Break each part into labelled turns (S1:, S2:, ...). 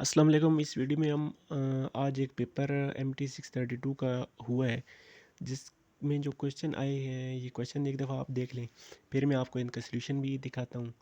S1: अस्सलाम वालेकुम। इस वीडियो में हम आज एक पेपर MT 632 का हुआ है, जिसमें जो क्वेश्चन आए हैं ये क्वेश्चन एक दफ़ा आप देख लें, फिर मैं आपको इनका सलूशन भी दिखाता हूँ।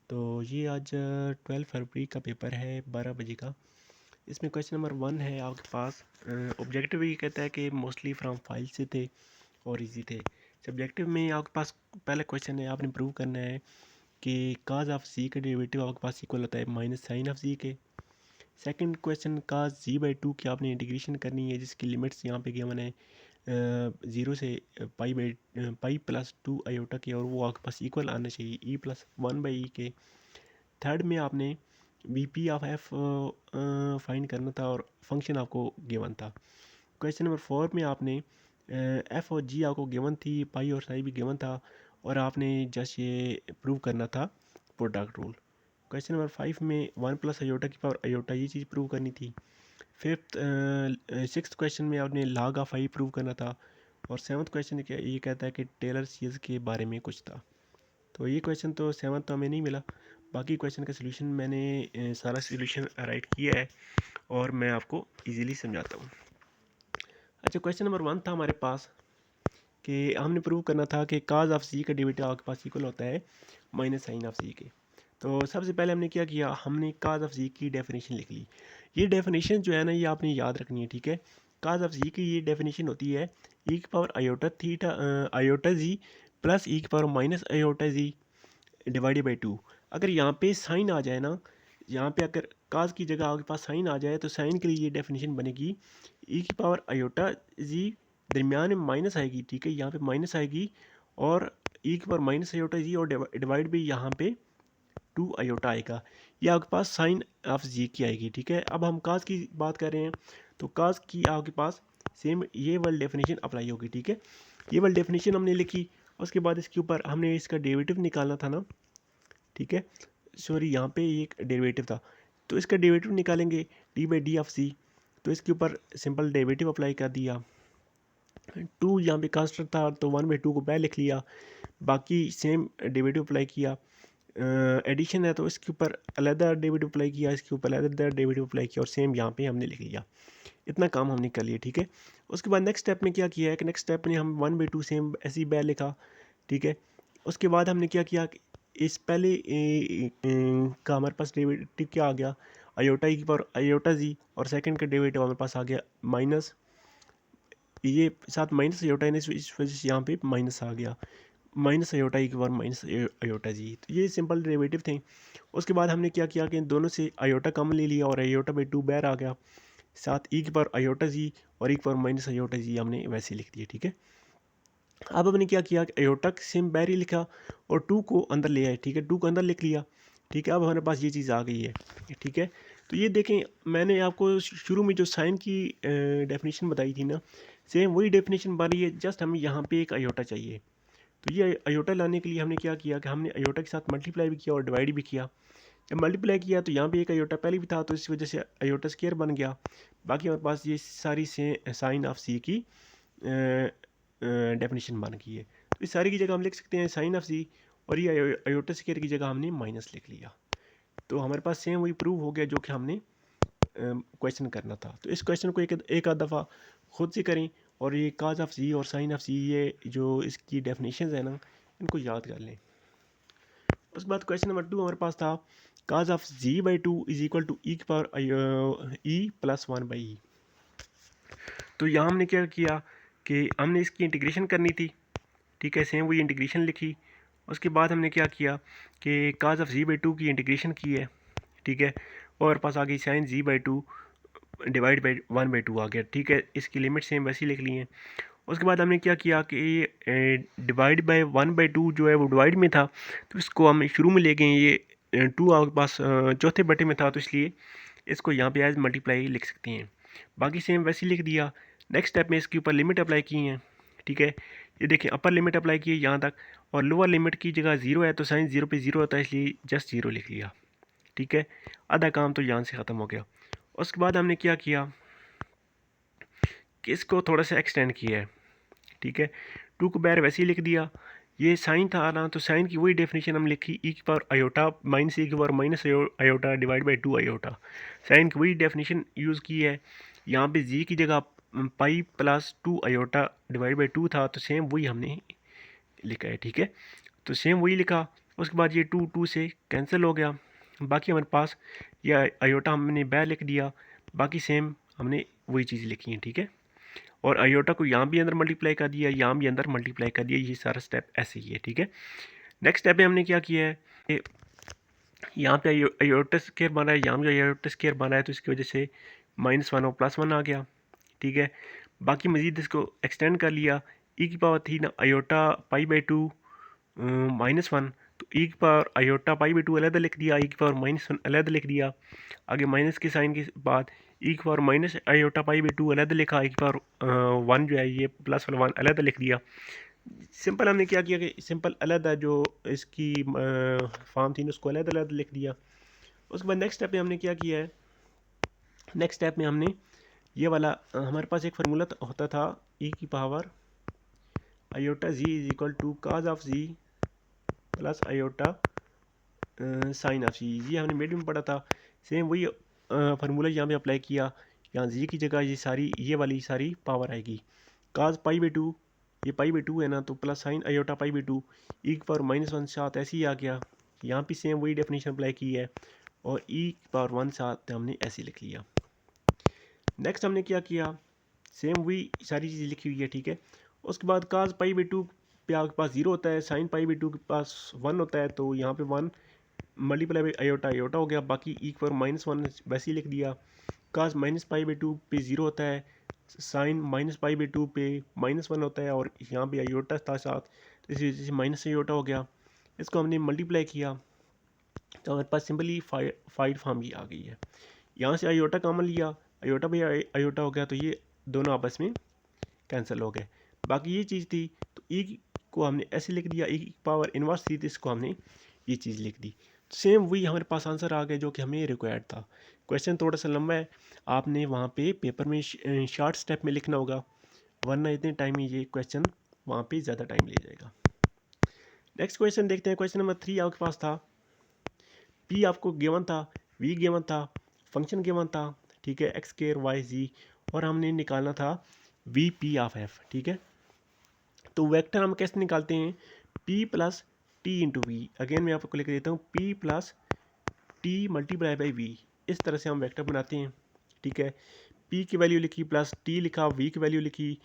S1: तो ये आज 12 फरवरी का पेपर है 12 बजे का। इसमें क्वेश्चन नंबर 1 है आपके पास। ऑब्जेक्टिव ये कहता है कि मोस्टली फ्रॉम फाइल से थे और इजी थे। सब्जेक्टिव में आपके पास पहला क्वेश्चन है, आपने प्रूव करना है कि काज ऑफ सी का डेरिवेटिव आपके पास इक्वल होता है माइनस साइन ऑफ सी के। सेकंड क्वेश्चन का z/2 की आपने इंटीग्रेशन करनी है, जिसकी लिमिट्स यहाँ पे गिवन है 0 से पाई प्लस 2 आयोटा के, और वो आपके पास इक्वल आना चाहिए e प्लस 1/e के। थर्ड में आपने vp ऑफ f फाइंड करना था और फंक्शन आपको गिवन था। क्वेश्चन नंबर 4 में आपने f और g आपको गिवन थी, पाई और साई भी गिवन था, और आपने जस्ट ये प्रूव करना था प्रोडक्ट रूल। क्वेश्चन नंबर 5 में 1 प्लस अयोटा की पावर अयोटा ये चीज़ प्रूव करनी थी। सिक्स्थ क्वेश्चन में आपने log ऑफ आई प्रूव करना था, और सेवन्थ क्वेश्चन ये कहता है कि टेलर सीरीज़ के बारे में कुछ था। तो ये क्वेश्चन तो सेवन्थ तो हमें नहीं मिला। बाकी क्वेश्चन का सलूशन मैंने सारा सलूशन राइट किया है और मैं आपको इजीली समझाता हूँ। अच्छा, क्वेश्चन नंबर 1 था हमारे पास कि हमने प्रूव करना था कि काज ऑफ सी का डेरिवेटिव आपके पास इक्वल होता है माइनस साइन ऑफ सी के। तो सबसे पहले हमने क्या किया, हमने काज ऑफ सी की डेफिनेशन लिख ली। ये डेफिनेशन जो है ना, ये आपने याद रखनी है, ठीक है। काज ऑफ सी की ये डेफिनेशन होती है ई की power iota theta iota g plus e की power minus iota g divided by 2। अगर यहाँ पे साइन आ जाए ना, यहाँ पे अगर काज की जगह आपके पास साइन आ जाए, तो साइन के लिए ये डेफिनेशन बनेगी ई की पावर आयोटा जी, दरमियान में माइनस आएगी, ठीक है, यहाँ पे माइनस आएगी, और ई की पावर माइनस आयोटा जी और डिवाइड बाई यहाँ पे 2 आयोटा आएगा। ये आपके पास साइन ऑफ जी की आएगी, ठीक है। अब हम काज की बात कर रहे हैं, तो काज की आपके पास सेम ये वाली डेफिनेशन अप्लाई होगी, ठीक है। ये वाली डेफिनेशन हमने लिखी, उसके बाद इसके ऊपर हमने इसका डेरिवेटिव निकालना था ना, ठीक है। सॉरी, यहाँ पे एक डेरिवेटिव था, तो इसका डेरिवेटिव निकालेंगे d/d ऑफ सी। तो इसके ऊपर सिंपल डेरिवेटिव अप्लाई कर दिया। 2 यहाँ पे कांस्टेंट था, तो 1/2 को पहले लिख लिया, बाकी सेम डेरिवेटिव अप्लाई किया। एडिशन है तो इसके ऊपर अलहदा डेरिवेटिव अप्लाई किया, इसके ऊपर अलहदा डेरिवेटिव अप्लाई किया, और सेम यहाँ पे हमने लिख लिया। इतना काम हमने कर लिया, ठीक है। उसके बाद नेक्स्ट स्टेप में क्या किया है कि नेक्स्ट स्टेप में हम 1/2 सेम ऐसे ही बैर लिखा, ठीक है। उसके बाद हमने क्या किया कि इस पहले का हमारे पास डेरिवेटिव क्या आ गया, आयोटा की पावर आयोटा जी, और सेकंड का डेरिवेटिव हमारे पास आ गया माइनस, ये साथ माइनस अयोटा है, इस वजह से यहाँ पे माइनस आ गया, माइनस अयोटा ई की पावर माइनस अयोटा जी। तो ये सिंपल डेरिवेटिव थे। उसके बाद हमने क्या किया कि इन दोनों से अयोटा कम ले लिया, और अयोटा बाई 2 बाहर आ गया, साथ ई की पावर अयोटा जी और ई की पावर माइनस अयोटा जी हमने वैसे लिख दिया, ठीक है। अब हमने क्या किया कि अयोटा सेम बाहर ही लिखा और 2 को अंदर ले आए, ठीक है, 2 को अंदर लिख लिया, ठीक है। अब हमारे पास ये चीज़ आ गई है, ठीक है। तो ये देखें, मैंने आपको शुरू में जो साइन की डेफिनेशन बताई थी ना, सेम वही डेफिनेशन बन रही है, जस्ट हमें यहाँ पे एक अयोटा चाहिए। तो ये अयोटा लाने के लिए हमने क्या किया कि हमने अयोटा के साथ मल्टीप्लाई भी किया और डिवाइड भी किया। जब मल्टीप्लाई किया तो यहाँ पे एक अयोटा पहले भी था, तो इस वजह से अयोटा स्क्वायर बन गया। बाकी हमारे पास ये सारी से साइन ऑफ सी की डेफिनेशन बन गई है। तो इस सारी की जगह हम लिख सकते हैं साइन ऑफ सी, और ये अयोटा स्क्वायर की जगह हमने माइनस लिख लिया। तो हमारे पास सेम वही प्रूव हो गया जो कि हमने क्वेश्चन करना था। तो इस क्वेश्चन को एक आध दफ़ा खुद से करें, और ये काज ऑफ सी और साइन ऑफ सी, ये जो इसकी डेफिनेशन है ना, इनको याद कर लें। उसके बाद क्वेश्चन नंबर 2 हमारे पास था cos of z/2 is equal to e की पावर ई प्लस 1/e। तो यहाँ हमने क्या किया कि हमने इसकी इंटीग्रेशन करनी थी, ठीक है, सेम वही इंटीग्रेशन लिखी। उसके बाद हमने क्या किया कि काज ऑफ z/2 की इंटीग्रेशन की है, ठीक है, और पास आ गई साइन z/2 डिवाइड बाई 1/2 आ गया, ठीक है। इसकी लिमिट सेम वैसी लिख ली है। उसके बाद हमने क्या किया कि ये डिवाइड बाई 1/2 जो है वो डिवाइड में था, तो इसको हम शुरू में ले गए, ये 2 आपके पास चौथे बटे में था, तो इसलिए इसको यहाँ पे एज मल्टीप्लाई लिख सकते हैं। बाकी सेम वैसे ही लिख दिया। नेक्स्ट स्टेप में इसके ऊपर लिमिट अप्लाई की है, ठीक है। ये देखें, अपर लिमिट अप्लाई की है यहाँ तक, और लोअर लिमिट की जगह 0 है, तो साइन 0 पे 0 होता है, इसलिए जस्ट 0 लिख लिया, ठीक है। आधा काम तो यहाँ से ख़त्म हो गया। उसके बाद हमने क्या किया कि इसको थोड़ा सा एक्सटेंड किया है, ठीक है। 2 को बाहर वैसे ही लिख दिया, ये साइन था ना, तो साइन की वही डेफिनेशन हम लिखी ई की पावर आयोटा माइनस ई की power minus iota divide by 2 iota. Sine की वही डेफिनेशन यूज़ की है। यहाँ पे जी की जगह pi plus 2 iota divide by 2 था, तो सेम वही हमने लिखा है। ठीक है, तो सेम वही लिखा। उसके बाद ये 2 से कैंसिल हो गया। बाकी हमारे पास ये आयोटा हमने बैर लिख दिया। बाकी सेम हमने वही चीज़ लिखी है। ठीक है, और आयोटा को यहाँ भी अंदर मल्टीप्लाई कर दिया, यहाँ भी अंदर मल्टीप्लाई कर दिया। ये सारा स्टेप ऐसे ही है। ठीक है, नेक्स्ट स्टेप में हमने क्या किया है, यहाँ पे आयोटा स्क्वायर बना है, यहाँ भी आयोटा स्क्वायर बना है, तो इसकी वजह से -1 और +1 आ गया। ठीक है, बाकी मज़ीद इसको एक्सटेंड कर लिया। ई की पावर थी ना आयोटा पाई बाई 2 -1, तो ई की पावर आयोटा पाई बाई 2 अलग लिख दिया, ई की पावर -1 अलग लिख दिया। आगे माइनस के साइन के बाद ई की power minus iota pi by 2 अलग लिखा, ई की पावर 1 जो है ये प्लस वाला 1 अलग लिख दिया। सिंपल हमने क्या किया कि सिंपल अलग जो इसकी फॉर्म थी उसको अलग अलग लिख दिया। उसके बाद नेक्स्ट स्टेप में हमने क्या किया है, नेक्स्ट स्टेप में हमने ये वाला हमारे पास एक फार्मूला होता था ई की power iota z is equal to cos of z plus iota sine of z. ये हमने मिड में पढ़ा था। सेम वही फार्मूला यहाँ पे अप्लाई किया। यहाँ जी की जगह ये सारी ये वाली सारी पावर आएगी। काज पाई बाई 2, ये पाई बाई 2 है ना, तो plus sign iota pi by 2 ई की पावर -1 साथ ऐसे ही आ गया। यहाँ पे सेम वही डेफिनेशन अप्लाई की है और ई की पावर 1 साथ हमने ऐसे लिख लिया। नेक्स्ट हमने क्या किया, सेम वही सारी चीज़ें लिखी हुई है। ठीक है, उसके बाद काज पाई बाई 2 पे आपके पास 0 होता है, साइन पाई बाई 2 के पास 1 होता है, तो यहाँ पे 1 मल्टीप्लाई बाई आयोटा आयोटा हो गया। बाकी ई पर -1 वैसे ही लिख दिया। काज माइनस पाई बाई 2 पे 0 होता है, साइन माइनस पाई बाई 2 पे -1 होता है, और यहाँ पे आयोटा था साथ, तो इस वजह से माइनस आयोटा हो गया। इसको हमने मल्टीप्लाई किया तो हमारे पास सिंपली फाइड फॉर्म ही आ गई है। यहाँ से आयोटा कॉमन लिया, आयोटा भी आयोटा हो गया, तो ये दोनों आपस में कैंसिल हो गए। बाकी ये चीज़ थी, तो ई को हमने ऐसे लिख दिया, ई की पावर इन्वर्स थी, तो इसको हमने ये चीज़ लिख दी। सेम वही हमारे पास आंसर आ गया जो कि हमें रिक्वायर्ड था। क्वेश्चन थोड़ा सा लंबा है, आपने वहाँ पे पेपर में शॉर्ट स्टेप में लिखना होगा, वरना इतने टाइम में ये क्वेश्चन वहाँ पे ज़्यादा टाइम ले जाएगा। नेक्स्ट क्वेश्चन देखते हैं। क्वेश्चन नंबर 3 आपके पास था, पी आपको गिवन था, वी गिवन था, फंक्शन गिवन था। ठीक है, एक्स स्क्वायर वाई जी, और हमने निकालना था वी पी ऑफ एफ। ठीक है, तो वेक्टर हम कैसे निकालते हैं, p plus t into v. Again मैं आपको लिख देता हूँ, p plus t multiply by v. इस तरह से हम वेक्टर बनाते हैं। ठीक है, p की वैल्यू लिखी प्लस t लिखा, v की वैल्यू लिखी,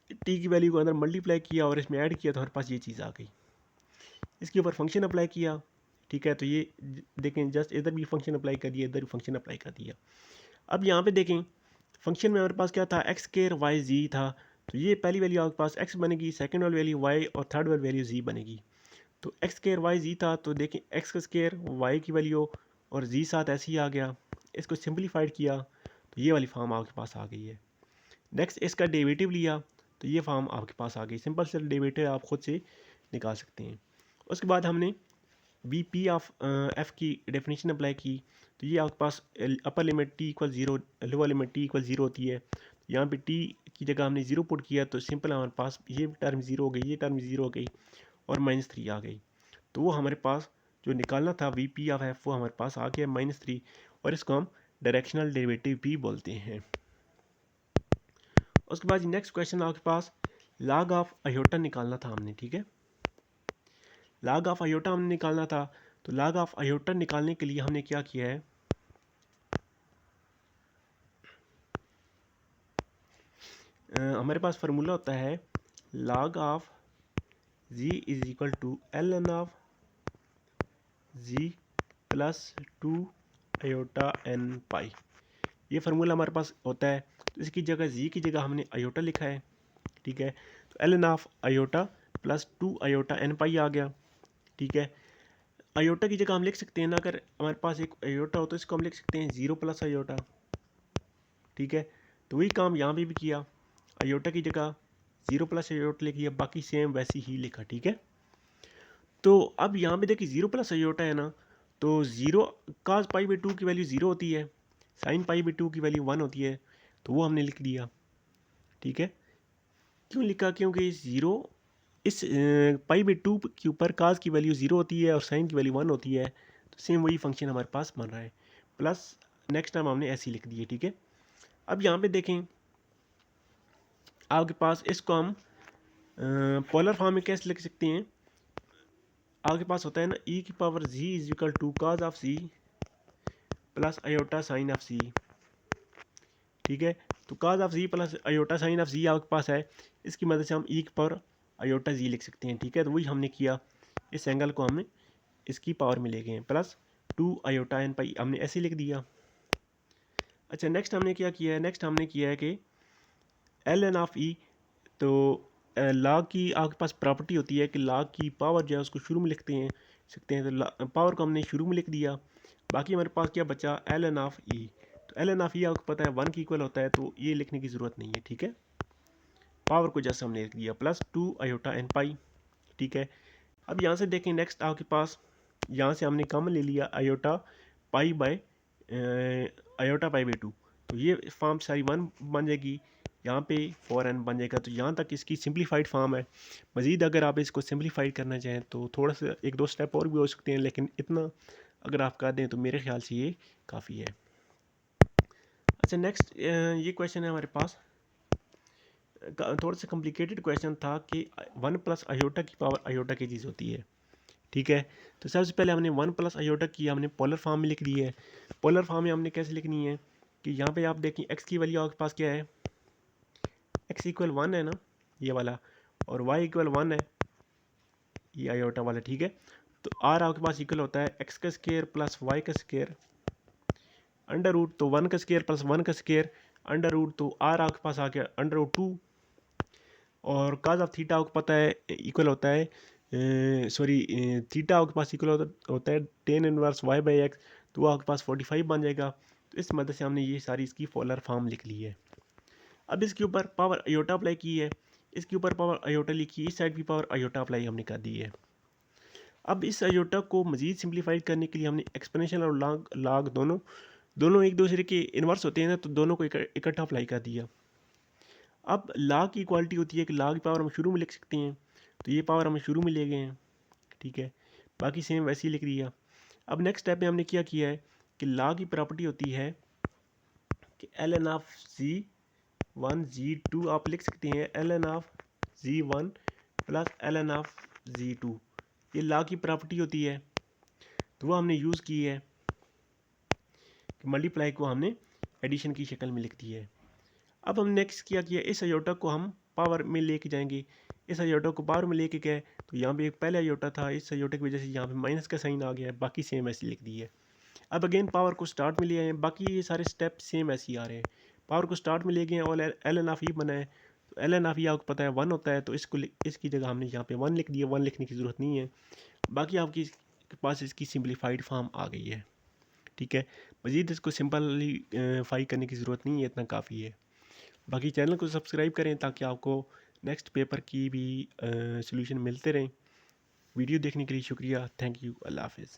S1: t की वैल्यू को अंदर मल्टीप्लाई किया और इसमें ऐड किया, तो हमारे पास ये चीज़ आ गई। इसके ऊपर फंक्शन अप्लाई किया। ठीक है, तो ये देखें, जस्ट इधर भी फंक्शन अप्लाई कर दिया, इधर भी फंक्शन अप्लाई कर दिया। अब यहाँ पे देखें, फंक्शन में हमारे पास क्या था, एक्स स्क्वायर वाई जी था, तो ये पहली वैल्यू आपके पास x बनेगी, सेकंड वाली वैल्यू y, और थर्ड वाली वैल्यू z बनेगी। तो एक्स स्क्वायर वाई जी था, तो देखें एक्स का स्क्वायर वाई की वैल्यू और जी साथ ऐसे ही आ गया। इसको सिंपलीफाइड किया तो ये वाली फॉर्म आपके पास आ गई है। नेक्स्ट इसका डेरिवेटिव लिया तो ये फॉर्म आपके पास आ गई। सिंपल से डेरिवेटिव आप खुद से निकाल सकते हैं। उसके बाद हमने बी पी ऑफ एफ की डेफिनेशन अप्लाई की, तो ये आपके पास upper limit t equal 0, lower limit t equal 0 होती है। यहाँ पे टी की जगह हमने 0 पुट किया, तो सिंपल हमारे पास ये टर्म 0 हो गई, ये टर्म 0 हो गई, और -3 आ गई। तो वो हमारे पास जो निकालना था वी पी ऑफ एफ, वो हमारे पास आ गया -3, और इसको हम डायरेक्शनल डेरिवेटिव भी बोलते हैं। उसके बाद नेक्स्ट क्वेश्चन आपके पास लॉग ऑफ आयोटा निकालना था हमने। ठीक है, लॉग ऑफ आयोटा हमने निकालना था, तो लॉग ऑफ आयोटा निकालने के लिए हमने क्या किया है, हमारे पास फार्मूला होता है log of z is equal to L N of z plus 2 iota n pi. ये फार्मूला हमारे पास होता है, तो इसकी जगह z की जगह हमने आयोटा लिखा है। ठीक है, तो L N of iota plus 2 iota n pi आ गया। ठीक है, आयोटा की जगह हम लिख सकते हैं ना, अगर हमारे पास एक आयोटा हो तो इसको हम लिख सकते हैं 0 प्लस आयोटा। ठीक है, तो वही काम यहाँ पे भी किया, आयोटा की जगह 0 प्लस आयोटा लिख दिया, बाकी सेम वैसी ही लिखा। ठीक है, तो अब यहाँ पे देखिए 0 प्लस आयोटा है ना, तो 0 काज पाई बाई 2 की वैल्यू 0 होती है, साइन पाई बाई 2 की वैल्यू 1 होती है, तो वो हमने लिख दिया। ठीक है, क्यों लिखा, क्योंकि 0 इस पाई बाई 2 के ऊपर काज की वैल्यू 0 होती है और साइन की वैल्यू 1 होती है, तो सेम वही फंक्शन हमारे पास बन रहा है। प्लस नेक्स्ट टाइम हमने ऐसे ही लिख दिए, ठीक है। अब यहाँ पे देखें आपके पास इसको हम पोलर फॉर्म में कैसे लिख सकते हैं। आपके पास होता है ना ई की power z is equal to cos of c plus iota sine of c, ठीक है। तो cos of z plus iota sine of z आपके पास है, इसकी मदद से हम ई की पावर आयोटा जी लिख सकते हैं, ठीक है। तो वही हमने किया, इस एंगल को हमने इसकी पावर में ले गए हैं, प्लस 2 आयोटा एन पाई हमने ऐसे लिख दिया। अच्छा नेक्स्ट हमने क्या किया है, नेक्स्ट हमने किया है कि एल एन ऑफ ई, तो लॉग की आपके पास प्रॉपर्टी होती है कि लॉग की पावर जो है उसको शुरू में लिखते हैं सकते हैं, तो पावर को हमने शुरू में लिख दिया। बाकी हमारे पास क्या बचा, एल एन ऑफ ई। तो एल एन ऑफ ई आपको पता है 1 की इक्वल होता है, तो ये लिखने की ज़रूरत नहीं है, ठीक है। पावर को जैसे हमने लिख दिया प्लस 2 आयोटा एन पाई, ठीक है। अब यहाँ से देखें नेक्स्ट आपके पास यहाँ से हमने कॉमन ले लिया iota pi by iota pi by 2, तो ये फॉर्म सारी 1 बन जाएगी, यहाँ पे 4n बन जाएगा। तो यहाँ तक इसकी सिंप्लीफाइड फॉर्म है। मज़ीद अगर आप इसको सिंप्लीफाइड करना चाहें तो थोड़ा सा 1-2 स्टेप और भी हो सकते हैं, लेकिन इतना अगर आप कर दें तो मेरे ख्याल से ये काफ़ी है। अच्छा नेक्स्ट ये क्वेश्चन है हमारे पास, थोड़ा सा कॉम्प्लिकेटेड क्वेश्चन था कि 1 प्लस आयोटा की पावर आयोटा की चीज़ होती है, ठीक है। तो सबसे पहले हमने 1 प्लस आयोटा की हमने पोलर फॉर्म में लिख दी है। पोलर फॉर्म में हमने कैसे लिखनी है कि यहाँ पे आप देखें x की वैल्यू आपके पास क्या है, x इक्वल 1 है ना ये वाला, और y इक्वल 1 है ये आयोटा वाला, ठीक है। तो r आपके पास इक्वल होता है x का स्क्वायर प्लस y का स्क्वायर अंडर रूट, तो 1 का स्क्वायर प्लस 1 का स्क्वायर अंडर रूट, तो r आपके पास आ गया अंडर रूट 2, और काज ऑफ थीटा आपको पता है इक्वल होता है थीटा आपके पास इक्वल होता है tan inverse y by x, तो वो आपके पास 45 बन जाएगा। तो इस मदद से हमने ये सारी इसकी पोलर फॉर्म लिख ली है। अब इसके ऊपर पावर आयोटा अप्लाई की है, इसके ऊपर पावर आयोटा लिखी, इस साइड भी पावर आयोटा अप्लाई हमने कर दी है। अब इस आयोटा को मज़ीद सिंप्लीफाइड करने के लिए हमने एक्सपोनेंशियल और लॉग दोनों एक दूसरे के इन्वर्स होते हैं ना, तो दोनों को इकट्ठा अप्लाई कर दिया। अब लॉग की इक्वालिटी होती है कि लॉग की पावर हम शुरू में लिख सकते हैं, तो ये पावर हम शुरू में ले गए हैं, ठीक है। बाकी सेम वैसे ही लिख दिया। अब नेक्स्ट स्टेप में हमने क्या किया है कि लॉग की प्रॉपर्टी होती है कि L N of z 1 z 2 आप लिख सकते हैं L N of z 1 plus L N of z 2, ये लॉग की प्रॉपर्टी होती है, तो वो हमने यूज़ की है कि मल्टीप्लाई को हमने एडिशन की शक्ल में लिख दी है। अब हम नेक्स्ट क्या किया, इस आयोटा को हम पावर में लेके जाएंगे, इस आयोटा को पावर में लेके गए, तो यहाँ पे एक पहले आयोटा था, इस आयोटा की वजह से यहाँ पे माइनस का साइन आ गया है, बाकी सेम ऐसे लिख दी है। अब अगेन पावर को स्टार्ट में ले आए, बाकी ये सारे स्टेप सेम ऐसे ही आ रहे हैं। पावर को स्टार्ट में ले गए और एल एन ऑफ ई बनाए, तो एल एन ऑफ ई आपको पता है 1 होता है, तो इसकी जगह हमने यहाँ पे 1 लिख दिया, 1 लिखने की ज़रूरत नहीं है। बाकी आपकी पास इसकी सिंप्लीफाइड फॉर्म आ गई है, ठीक है। मज़ीद इसको सिंपलीफाई करने की ज़रूरत नहीं है, इतना काफ़ी है। बाकी चैनल को सब्सक्राइब करें ताकि आपको नेक्स्ट पेपर की भी सॉल्यूशन मिलते रहें। वीडियो देखने के लिए शुक्रिया, थैंक यू, अल्लाह हाफिज़।